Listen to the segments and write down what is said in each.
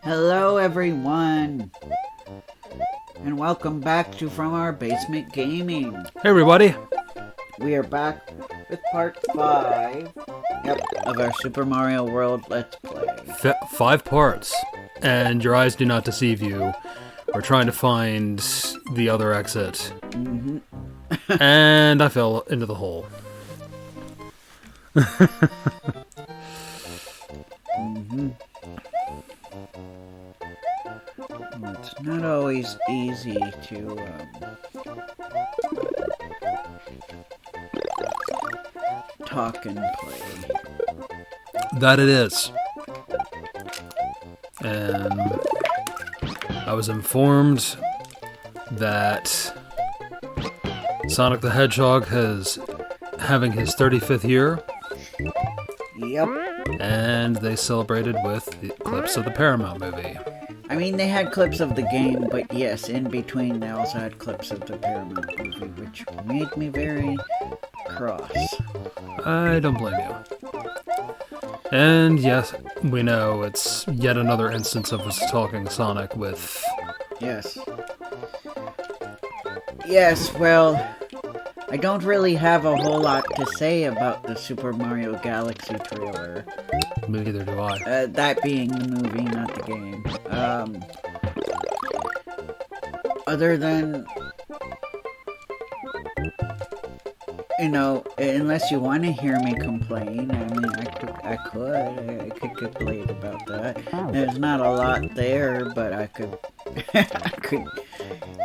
Hello everyone, and welcome back to From Our Basement Gaming. Hey everybody! We are back with part 5 of our Super Mario World Let's Play. 5 parts, and your eyes do not deceive you. We're trying to find the other exit. And I fell into the hole. Well, it's not always easy to talk and play. That it is. And I was informed that Sonic the Hedgehog is having his 35th year. Yep. And they celebrated with the clips of the Paramount movie. I mean, they had clips of the game, but yes, in between they also had clips of the Paramount movie, which made me very cross. I don't blame you. And yes, we know it's yet another instance of us talking Sonic with... Yes. Yes, well, I don't really have a whole lot to say about the Super Mario Galaxy trailer. Neither do I. That being the movie, not the game. Other than, you know, unless you want to hear me complain, I mean, I could complain about that. There's not a lot there, but I could, I could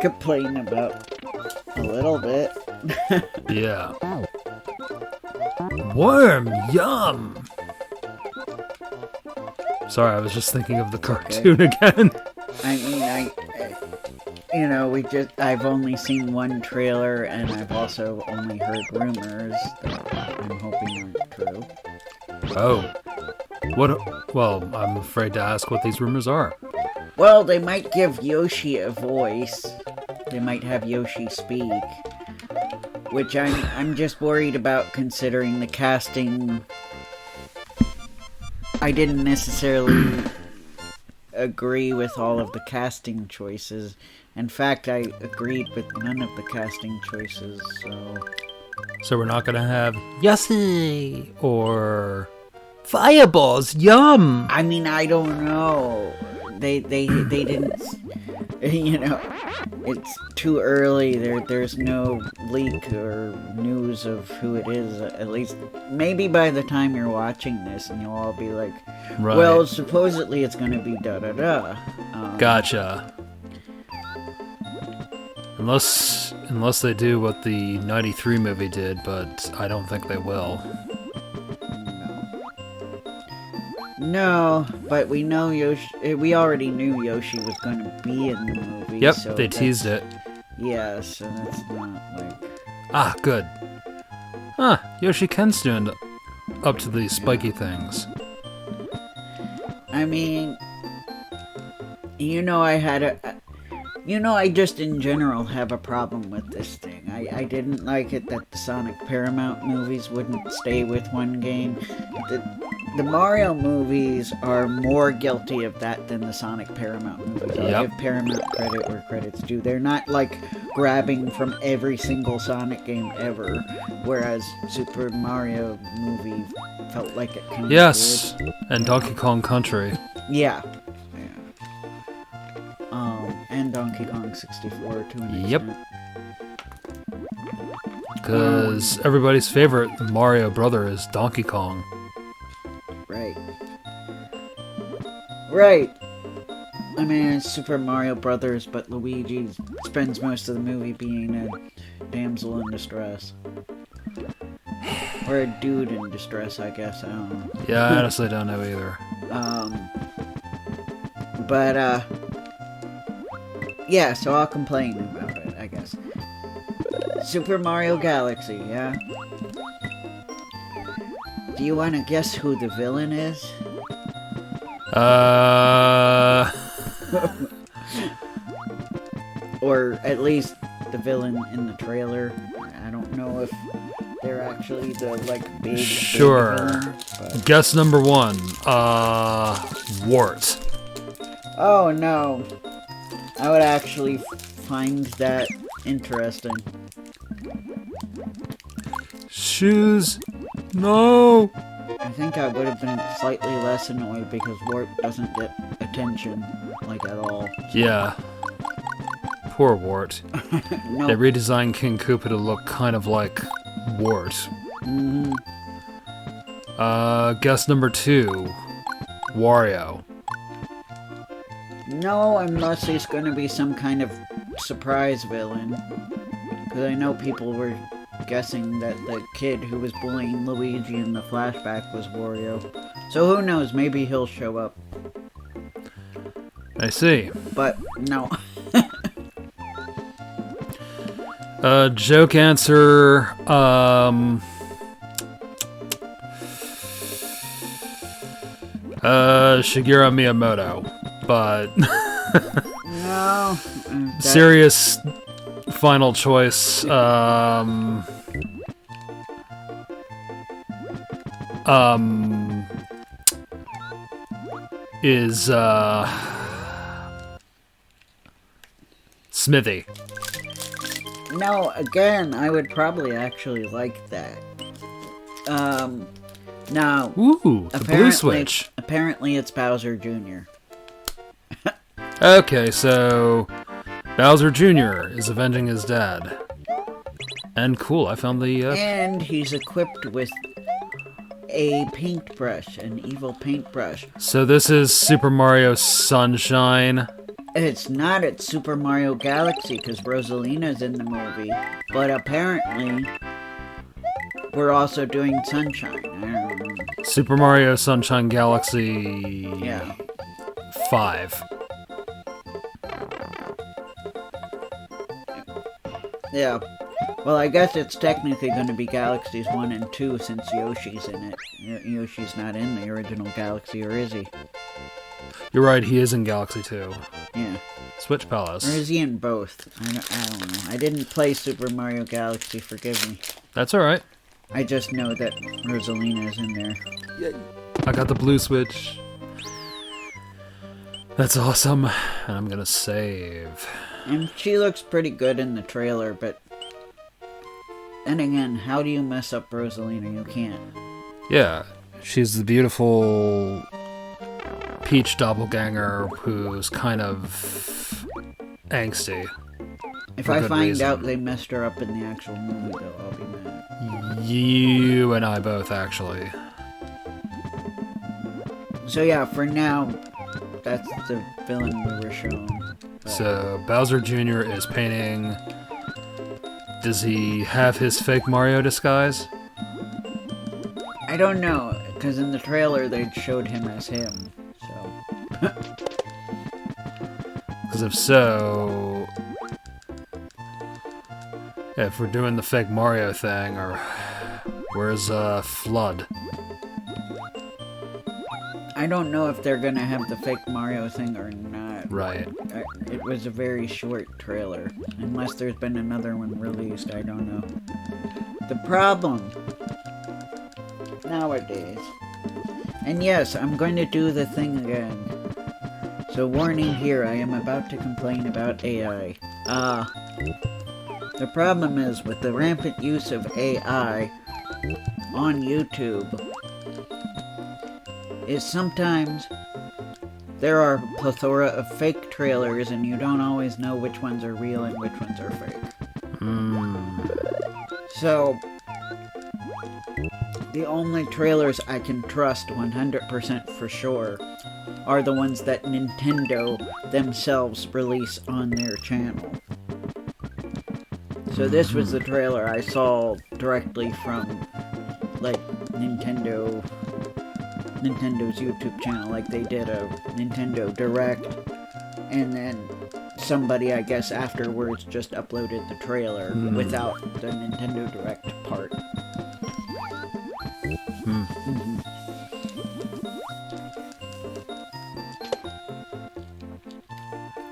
complain about a little bit. Yeah. Worm, yum! Sorry, I was just thinking of the cartoon again. I mean, you know, I've only seen one trailer, and I've also only heard rumors that I'm hoping aren't true. Oh. Well, I'm afraid to ask what these rumors are. Well, they might give Yoshi a voice. They might have Yoshi speak. Which I'm just worried about, considering the casting. I didn't necessarily agree with all of the casting choices. In fact, I agreed with none of the casting choices, so... So we're not gonna have Yossi or Fireballs, yum! I mean, I don't know. They didn't... You know, it's too early. There's no leak or news of who it is. At least, maybe by the time you're watching this, and you'll all be like, Right. well, supposedly it's going to be da-da-da. Gotcha. Unless they do what the 93 movie did, but I don't think they will. No, but we know Yoshi. We already knew Yoshi was going to be in the movie. Yep, so they teased it. Yeah, so that's not like... Ah, good. Yoshi can stand up to these spiky things. I mean, you know, I just in general have a problem with this thing. I didn't like it that the Sonic Paramount movies wouldn't stay with one game. The Mario movies are more guilty of that than the Sonic Paramount movies. I'll give Paramount credit where credit's due. They're not, like, grabbing from every single Sonic game ever, whereas Super Mario movie felt like it kind of did. And Donkey Kong Country. Yeah. And Donkey Kong 64 to an extent. Yep. Because everybody's favorite Mario brother is Donkey Kong. Right. I mean, it's Super Mario Brothers, but Luigi spends most of the movie being a damsel in distress. Or a dude in distress, I guess. I don't know. Yeah, I honestly don't know either. Yeah, so I'll complain about it, I guess. Super Mario Galaxy, yeah? Do you want to guess who the villain is? Or at least the villain in the trailer. I don't know if they're actually the, like, big Sure. villain, but... Guess number 1. Wart. Oh no. I would actually find that interesting. Shoes. No. I think I would have been slightly less annoyed because Wart doesn't get attention, like, at all. Yeah. Poor Wart. No. They redesigned King Koopa to look kind of like Wart. Mm-hmm. Guess number 2. Wario. No, unless he's going to be some kind of surprise villain. Because I know people were guessing that the kid who was bullying Luigi in the flashback was Wario. So who knows, maybe he'll show up. I see. But, no. Joke answer, Shigeru Miyamoto, but No. serious final choice, is, Smithy. No, again, I would probably actually like that. Now, Ooh, the blue switch. Apparently it's Bowser Jr. Okay, so Bowser Jr. is avenging his dad. And cool, I found the, And he's equipped with a paintbrush, an evil paintbrush. So this is Super Mario Sunshine. It's not at Super Mario Galaxy because Rosalina's in the movie, but apparently we're also doing Sunshine. I don't know. Super Mario Sunshine Galaxy... Yeah. 5. Yeah. Well, I guess it's technically going to be Galaxies 1 and 2 since Yoshi's in it. Yoshi's not in the original Galaxy, or is he? You're right, he is in Galaxy 2. Yeah. Switch Or Palace. is he in both? I don't know. I didn't play Super Mario Galaxy, forgive me. That's alright. I just know that Rosalina is in there. I got the blue switch. That's awesome. And I'm gonna save. And she looks pretty good in the trailer, but... And again, how do you mess up Rosalina? You can't. Yeah, she's the beautiful Peach doppelganger who's kind of angsty. If For I good find reason. out they messed her up in the actual movie, though, I'll be mad. You and I both, actually. So yeah, for now, that's the villain we were shown. But So, Bowser Jr. is painting... Does he have his fake Mario disguise? I don't know, because in the trailer they showed him as him, so... Because if so... If we're doing the fake Mario thing, or... Where's, Flood? I don't know if they're gonna have the fake Mario thing or not. Right. It was a very short trailer. Unless there's been another one released, I don't know. The problem... nowadays... And yes, I'm going to do the thing again. So warning here, I am about to complain about AI. The problem is, with the rampant use of AI on YouTube, is sometimes there are a plethora of fake trailers and you don't always know which ones are real and which ones are fake. So, the only trailers I can trust 100% for sure are the ones that Nintendo themselves release on their channel. So this was the trailer I saw directly from, like, Nintendo's YouTube channel. Like, they did a Nintendo Direct, and then somebody, I guess, afterwards just uploaded the trailer without the Nintendo Direct part.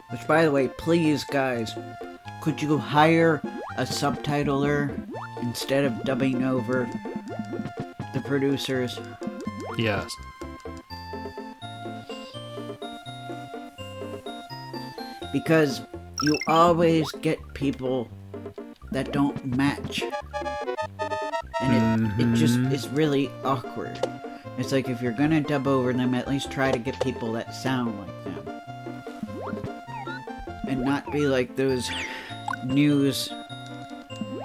Which, by the way, please, guys, could you hire a subtitler instead of dubbing over the producers? Yes. Because you always get people that don't match. And it just is really awkward. It's like if you're gonna dub over them, at least try to get people that sound like them. And not be like those news...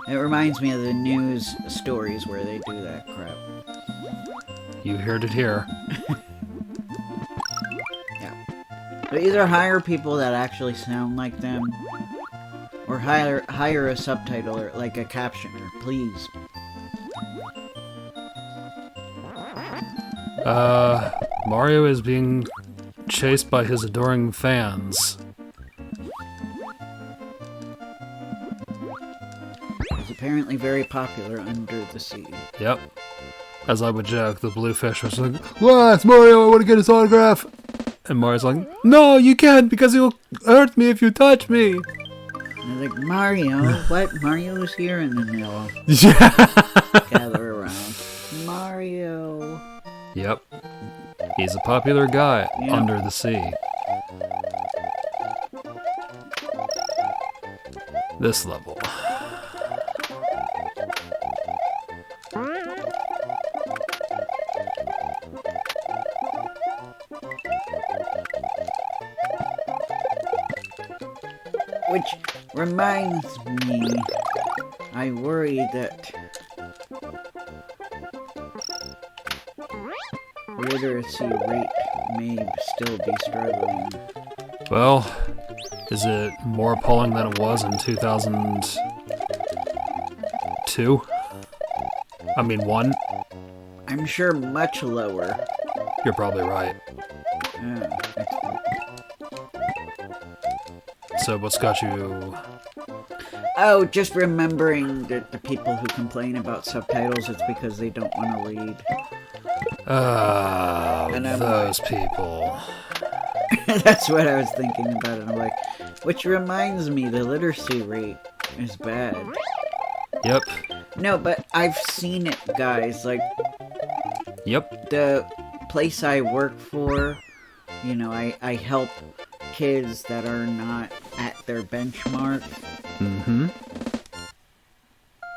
It reminds me of the news stories where they do that crap. You heard it here. Yeah. So either hire people that actually sound like them, or hire a subtitler, like a captioner, please. Mario is being chased by his adoring fans. It's apparently very popular under the sea. Yep. As I would joke, the blue fish was like, "Wow, it's Mario, I want to get his autograph!" And Mario's like, "No, you can't, because he'll hurt me if you touch me!" And they're like, Mario? What? Mario's here? And then they'll all gather around. Mario. Yep. He's a popular guy under the sea. This level. Which reminds me, I worry that literacy rate may still be struggling. Well, is it more appalling than it was in 2002? I mean, 1? I'm sure much lower. You're probably right. Yeah, So what's got you... oh, just remembering that the people who complain about subtitles, it's because they don't want to read. Those people. That's what I was thinking about it. I'm like, which reminds me, the literacy rate is bad. Yep. No, but I've seen it, guys. Like, Yep. the place I work for, you know, I help kids that are not at their benchmark. Mm-hmm.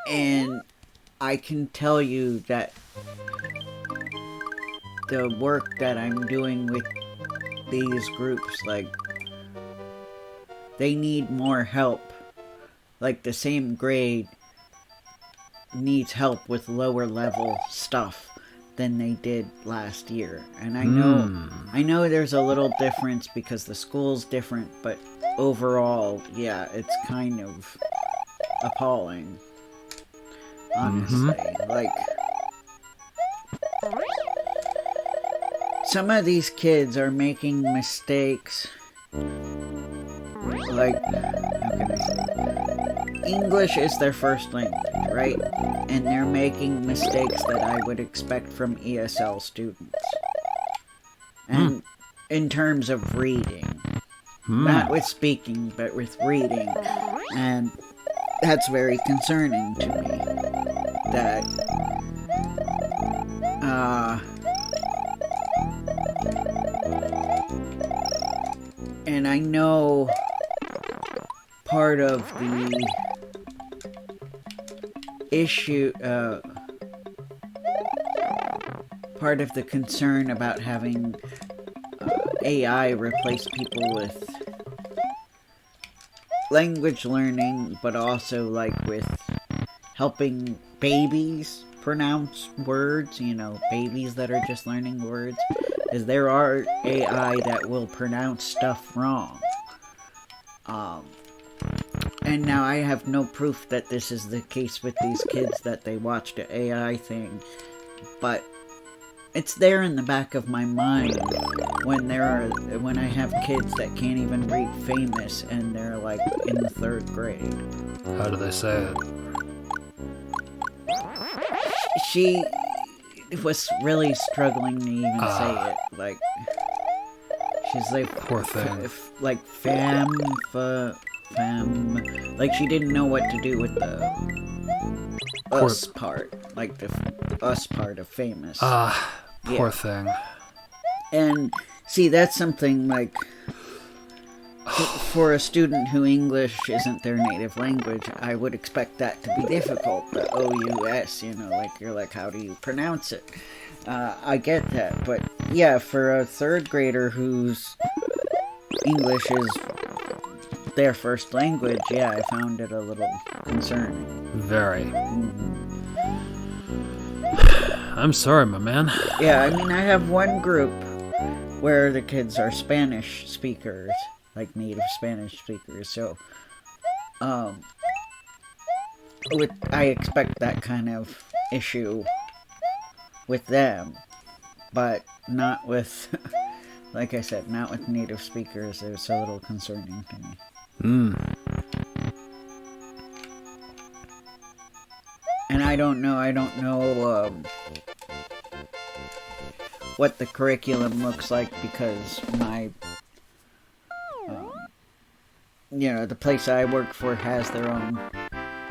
And I can tell you that the work that I'm doing with these groups, like, they need more help. Like, the same grade needs help with lower level stuff than they did last year. And I know there's a little difference because the school's different, but overall, yeah, it's kind of appalling. Honestly. Like, some of these kids are making mistakes. Like, how can I say? English is their first language, right? And they're making mistakes that I would expect from ESL students. And in terms of reading. Not with speaking, but with reading. And that's very concerning to me. That, and I know part of the issue, part of the concern about having AI replace people with language learning, but also like with helping babies pronounce words, you know, babies that are just learning words, is there are AI that will pronounce stuff wrong. And now I have no proof that this is the case with these kids that they watched the AI thing, but it's there in the back of my mind when I have kids that can't even read Famous and they're like in the 3rd grade. How do they say it? She was really struggling to even say it. Like, she's like, poor thing. Like fam, like she didn't know what to do with the us part, like the us part of Famous. Poor thing. And see, that's something like For a student who English isn't their native language, I would expect that to be difficult. The OUS, like you're like, how do you pronounce it? I get that, but yeah, for a third grader whose English is their first language, yeah, I found it a little concerning. Very. Mm-hmm. I'm sorry, my man. Yeah, I mean, I have one group where the kids are Spanish speakers, like native Spanish speakers, so I expect that kind of issue with them, but not with, like I said, not with native speakers. It's a little concerning to me. And I don't know what the curriculum looks like, because my the place I work for has their own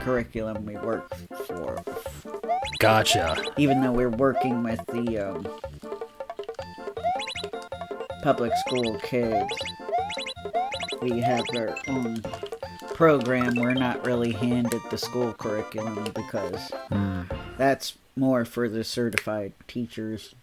curriculum we work for. Gotcha. Even though we're working with the public school kids, we have our own program. We're not really handed the school curriculum because that's more for the certified teachers.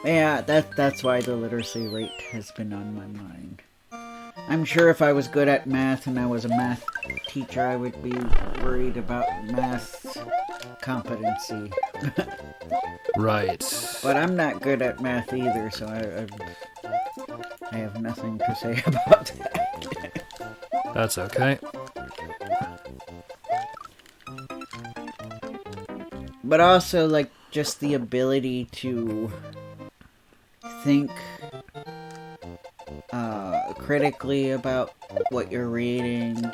Yeah, that's why the literacy rate has been on my mind. I'm sure if I was good at math and I was a math teacher, I would be worried about math competency. Right. But I'm not good at math either, so I have nothing to say about that. That's okay. But also, like, just the ability to think critically about what you're reading.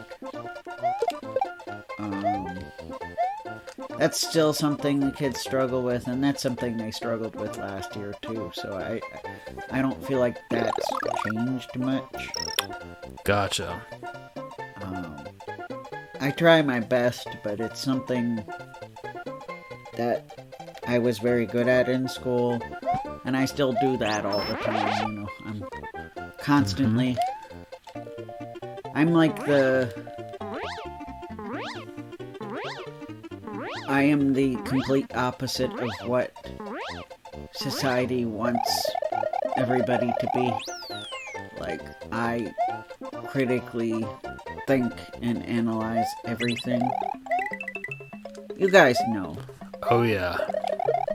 That's still something the kids struggle with, and that's something they struggled with last year too. So I don't feel like that's changed much. Gotcha. I try my best, but it's something that I was very good at in school, and I still do that all the time. I'm constantly. I'm like I am the complete opposite of what society wants everybody to be. Like, I critically think and analyze everything. You guys know. Oh yeah.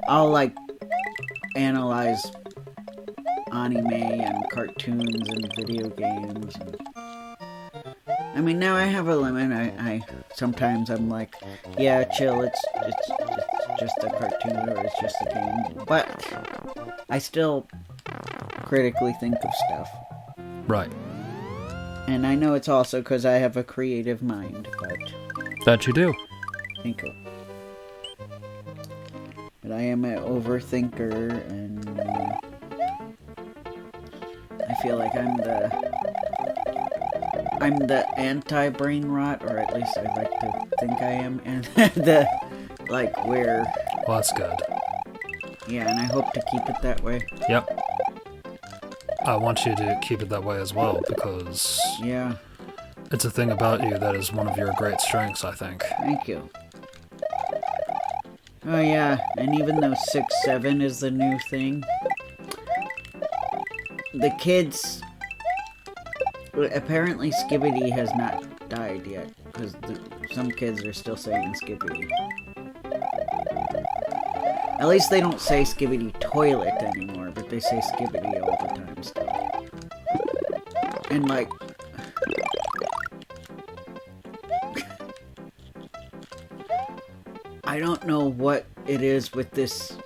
I'll, like, analyze anime and cartoons and video games. I mean, now I have a limit. I sometimes I'm like, yeah, chill. It's just a cartoon or it's just a game. But I still critically think of stuff. Right. And I know it's also because I have a creative mind. But that you do. Thank you. But I am an overthinker, and I feel like I'm the anti-brain rot, or at least I like to think I am, and where... Well, that's good. Yeah, and I hope to keep it that way. Yep. I want you to keep it that way as well, because... Yeah. It's a thing about you that is one of your great strengths, I think. Thank you. Oh yeah, and even though 6'7" is the new thing, the kids... Apparently Skibbity has not died yet, because some kids are still saying Skibbity. At least they don't say Skibbity toilet anymore, but they say Skibbity all the time still. And like... I don't know what it is with this...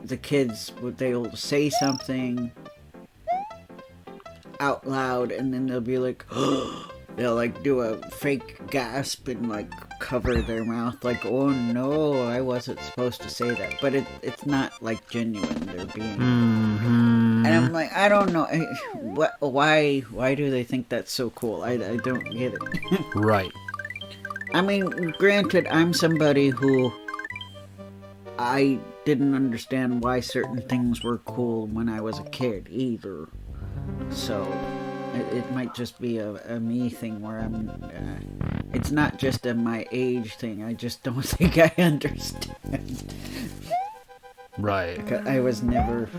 The kids, they'll say something out loud, and then they'll be like, they'll like do a fake gasp and like cover their mouth, like, oh no, I wasn't supposed to say that. But it's not like genuine. They're being, and I'm like, I don't know, why do they think that's so cool? I don't get it. Right. I mean, granted, I'm somebody who I didn't understand why certain things were cool when I was a kid either. So it might just be a me thing where I'm. It's not just a my age thing. I just don't think I understand. Right. I was never.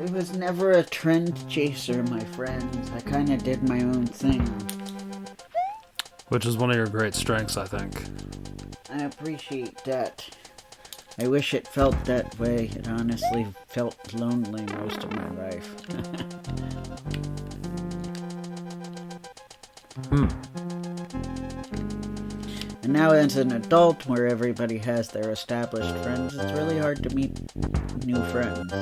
It was never a trend chaser, my friends. I kind of did my own thing. Which is one of your great strengths, I think. I appreciate that. I wish it felt that way. It honestly felt lonely most of my life. And now as an adult, where everybody has their established friends, it's really hard to meet new friends.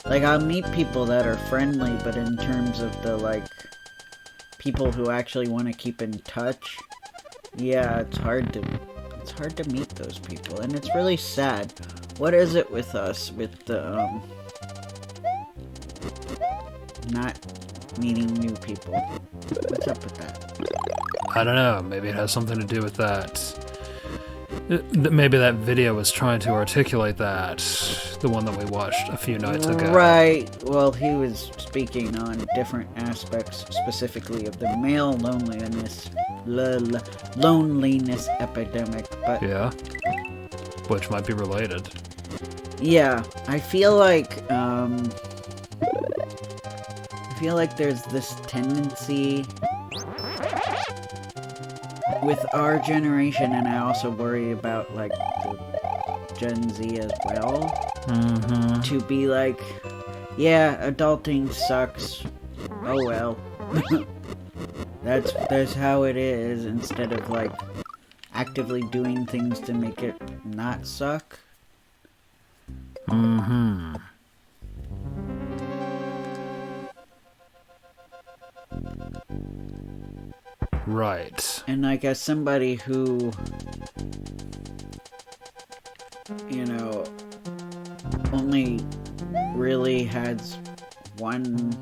Like, I'll meet people that are friendly, but in terms of the, like, people who actually want to keep in touch, yeah, it's hard to meet those people, and it's really sad. What is it with us, with the, not meeting new people? What's up with that? I don't know, maybe it has something to do with that. Maybe that video was trying to articulate that, the one that we watched a few nights ago. Right, well, he was speaking on different aspects, specifically of the male loneliness epidemic, but... Yeah? Which might be related. Yeah, I feel like there's this tendency with our generation, and I also worry about, like, the Gen Z as well, to be like, yeah, adulting sucks, oh well. That's how it is, instead of, like, actively doing things to make it not suck. Right. And, like, as somebody who, you know, only really has one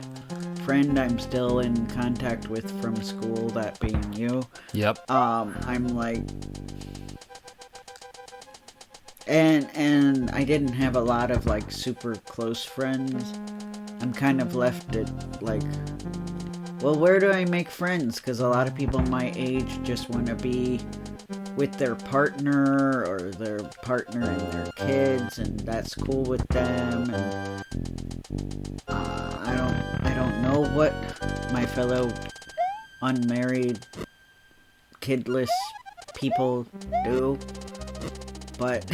friend I'm still in contact with from school, that being you. Yep. I'm like... And I didn't have a lot of, like, super close friends. I'm kind of left at, like... Well, where do I make friends? Because a lot of people my age just want to be with their partner or their partner and their kids, and that's cool with them. And I don't know what my fellow unmarried, kidless people do, but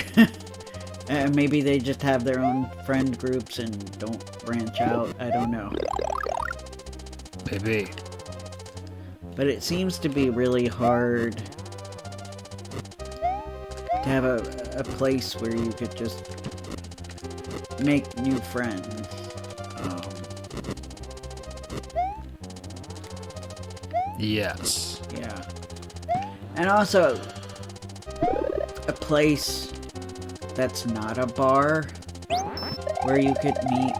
maybe they just have their own friend groups and don't branch out. I don't know. Maybe. But it seems to be really hard to have a place where you could just make new friends. Yes. Yeah. And also, a place that's not a bar where you could meet,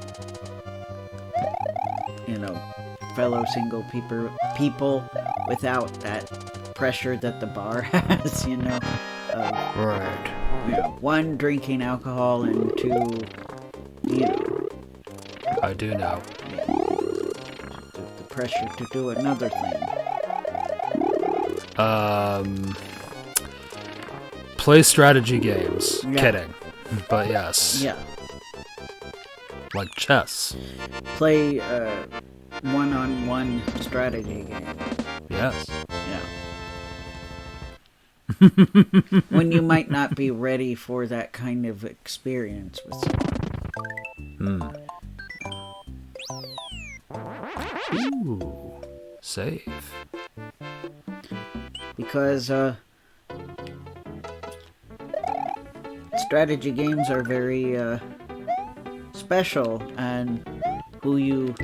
you know, fellow single people without that pressure that the bar has, you know. Right. You know, one, drinking alcohol, and two, you know. I do know. The pressure to do another thing. Play strategy games. Yeah. Kidding. But yes. Yeah. Like chess. Play one-on-one strategy game. Yes. Yeah. When you might not be ready for that kind of experience with someone. Ooh. Save. Because strategy games are very special, and who you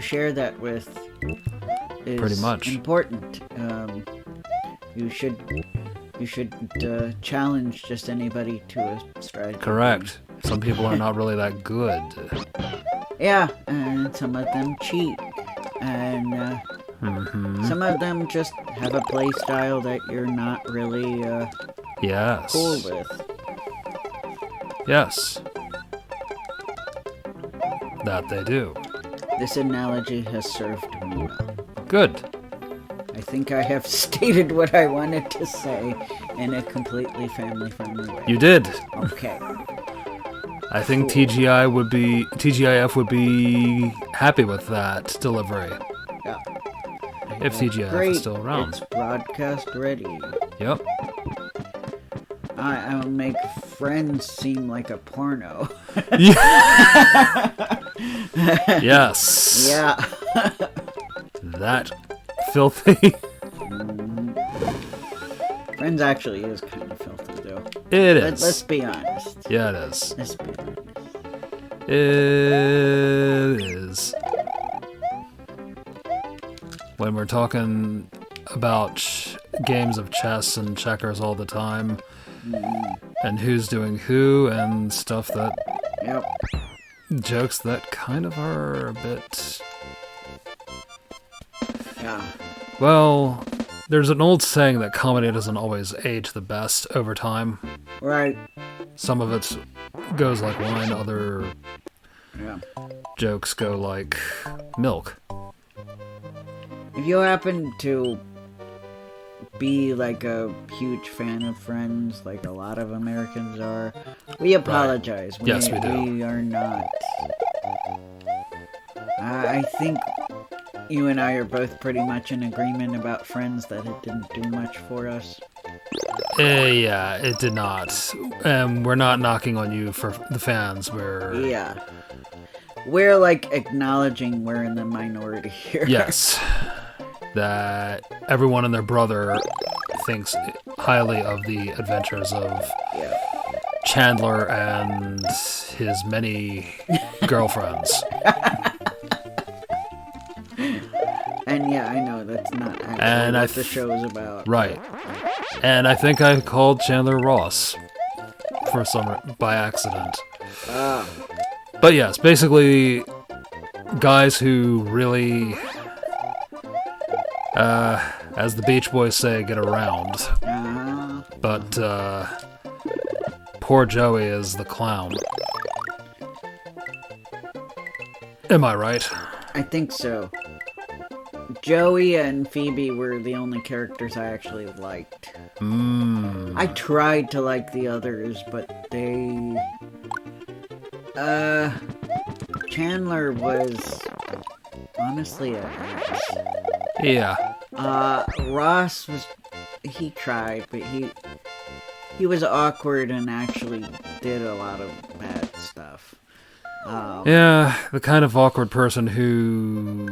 share that with is Pretty much important. You should challenge just anybody to a strategy. Correct. Some people are not really that good. Yeah, and some of them cheat, and some of them just have a play style that you're not really Yes. cool with. Yes. That they do. This analogy has served me well. Good. I think I have stated what I wanted to say in a completely family-friendly way. You did. Okay. I think Cool. TGIF would be happy with that delivery. Yeah. If TGIF Great. is still around. It's broadcast ready. Yep. I'll make Friends seem like a porno. Yes. Yeah. That filthy. Friends actually is kind of filthy, though. It is. Let's be honest. Yeah, it is. Let's be honest. It is. When we're talking about games of chess and checkers all the time, and who's doing who, and stuff that... Yep. Jokes that kind of are a bit... Yeah. Well, there's an old saying that comedy doesn't always age the best over time. Right. Some of it goes like wine, other Yeah. jokes go like milk. If you happen to be like a huge fan of Friends, like a lot of Americans are, we apologize. Yes, we do. We are not. I think you and I are both pretty much in agreement about Friends that it didn't do much for us. Yeah, it did not. We're not knocking on you for the fans. Yeah. We're like acknowledging we're in the minority here. Yes. That everyone and their brother thinks highly of the adventures of Yeah. Chandler and his many girlfriends. And yeah, I know that's not actually And what the show is about. Right. And I think I called Chandler Ross by accident. Ah. But yes, basically, guys who really, as the Beach Boys say, get around. But poor Joey is the clown. Am I right? I think so. Joey and Phoebe were the only characters I actually liked. I tried to like the others, but they... Chandler was honestly a ass. Yeah. Ross was... He tried, but he was awkward and actually did a lot of bad stuff. Yeah, the kind of awkward person who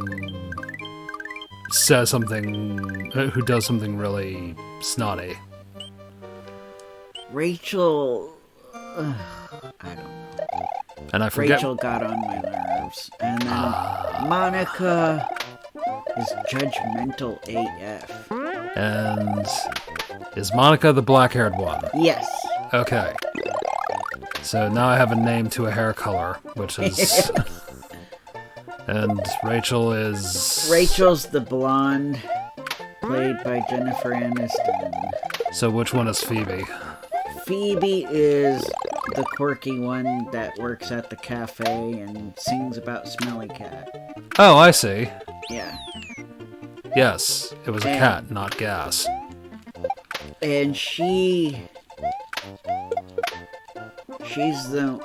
says something, who does something really snotty. Rachel... I don't know. And I forget... Rachel got on my nerves. And then Monica is judgmental AF. And is Monica the black-haired one? Yes. Okay. So now I have a name to a hair color, which is... And Rachel is... Rachel's the blonde, played by Jennifer Aniston. So which one is Phoebe? Phoebe is the quirky one that works at the cafe and sings about Smelly Cat. Oh, I see. Yeah. Yes, it was a cat, not gas. And she's the...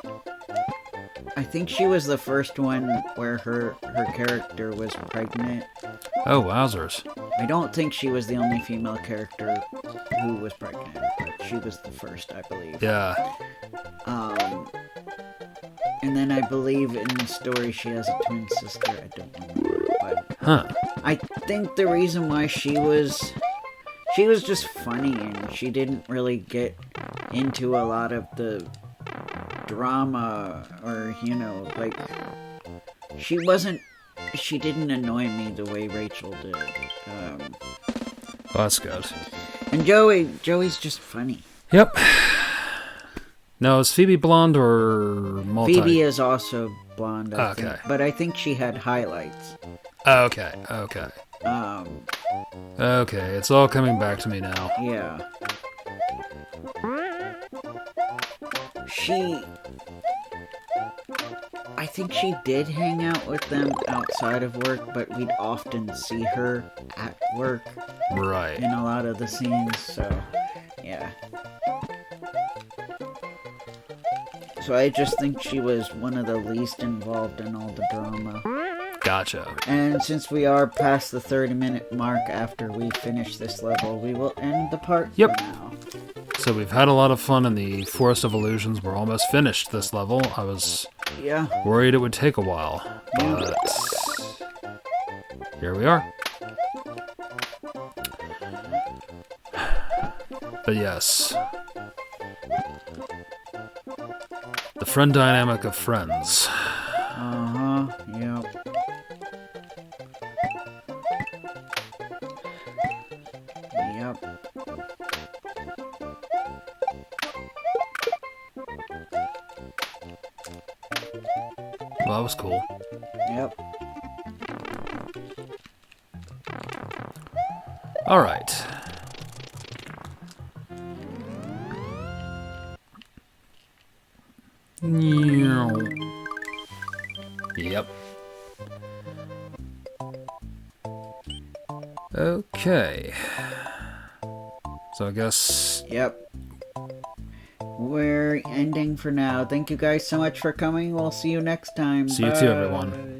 I think she was the first one where her character was pregnant. Oh, wowzers. I don't think she was the only female character who was pregnant, but she was the first, I believe. Yeah. And then I believe in the story she has a twin sister. I don't remember, but I think the reason why she was just funny and she didn't really get into a lot of the drama or, you know, like, she didn't annoy me the way Rachel did. Well, that's good. And Joey's just funny. Yep. Now, is Phoebe blonde or multi? Phoebe is also blonde, I think, Okay. but I think she had highlights. Okay. Okay, it's all coming back to me now. Yeah. I think she did hang out with them outside of work, but we'd often see her at work Right. in a lot of the scenes, so yeah. So I just think she was one of the least involved in all the drama. Gotcha. And since we are past the 30-minute mark after we finish this level, we will end the part Yep. for now. So we've had a lot of fun in the Forest of Illusions. We're almost finished this level. I was Yeah. worried it would take a while, but here we are. But yes, the friend dynamic of friends. Uh-huh. Yep. Yep. Well, that was cool. Yep. All right. Yep. Okay. So I guess... Yep. We're ending for now. Thank you guys so much for coming. We'll see you next time. See you too, everyone.